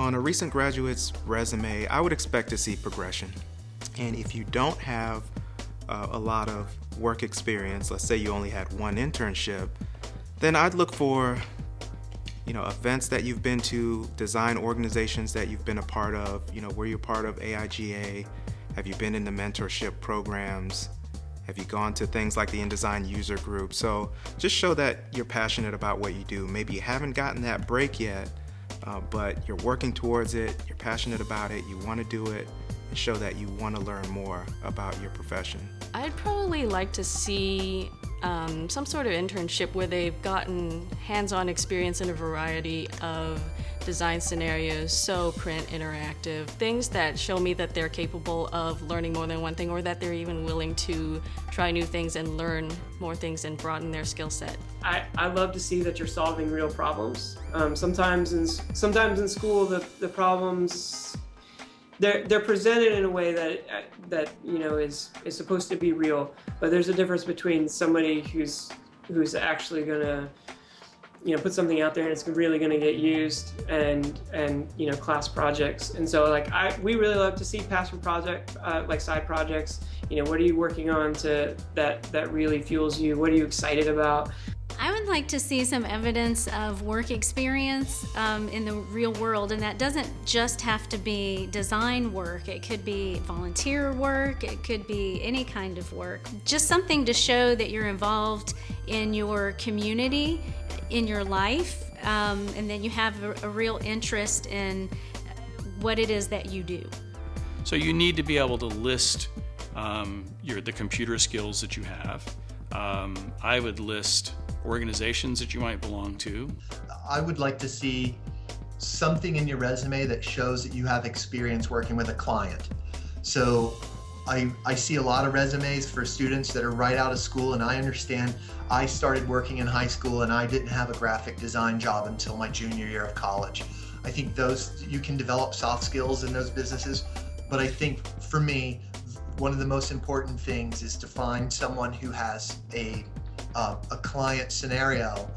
on a recent graduate's resume, I would expect to see progression. And if you don't have a lot of work experience, let's say you only had one internship, then I'd look for events that you've been to, design organizations that you've been a part of, were you part of AIGA? Have you been in the mentorship programs? Have you gone to things like the InDesign user group? So just show that you're passionate about what you do. Maybe you haven't gotten that break yet, but you're working towards it, you're passionate about it, you want to do it, and show that you want to learn more about your profession. I'd probably like to see some sort of internship where they've gotten hands-on experience in a variety of design scenarios, so print, interactive, things that show me that they're capable of learning more than one thing, or that they're even willing to try new things and learn more things and broaden their skill set. I love to see that you're solving real problems. Sometimes in school the problems they're presented in a way that is supposed to be real, but there's a difference between somebody who's actually gonna put something out there and it's really gonna get used, and class projects. And so we really love to see passion project side projects. What are you working on that really fuels you? What are you excited about? I would like to see some evidence of work experience in the real world, and that doesn't just have to be design work. It could be volunteer work, it could be any kind of work. Just something to show that you're involved in your community, in your life, and then you have a real interest in what it is that you do. So you need to be able to list the computer skills that you have. I would list organizations that you might belong to. I would like to see something in your resume that shows that you have experience working with a client. So I see a lot of resumes for students that are right out of school, and I understand I started working in high school and I didn't have a graphic design job until my junior year of college. I think you can develop soft skills in those businesses, but I think for me, one of the most important things is to find someone who has a client scenario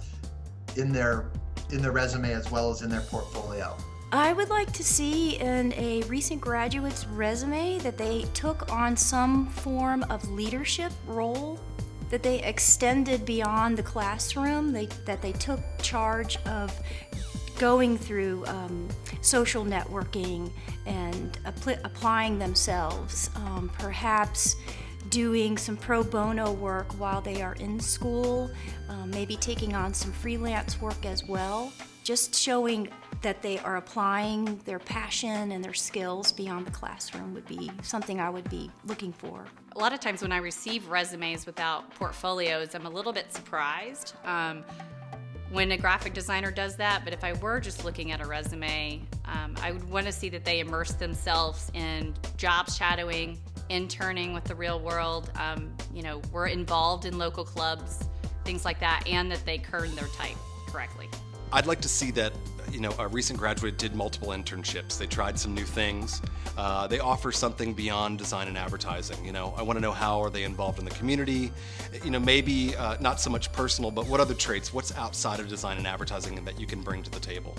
in their resume as well as in their portfolio. I would like to see in a recent graduate's resume that they took on some form of leadership role, that they extended beyond the classroom, that they took charge of going through social networking and applying themselves, perhaps doing some pro bono work while they are in school, maybe taking on some freelance work as well. Just showing that they are applying their passion and their skills beyond the classroom would be something I would be looking for. A lot of times when I receive resumes without portfolios, I'm a little bit surprised when a graphic designer does that, but if I were just looking at a resume, I would want to see that they immerse themselves in job shadowing, interning with the real world, were involved in local clubs, things like that, and that they earned their type correctly. I'd like to see that a recent graduate did multiple internships. They tried some new things. They offer something beyond design and advertising. I want to know how are they involved in the community. Maybe not so much personal, but what other traits, what's outside of design and advertising that you can bring to the table?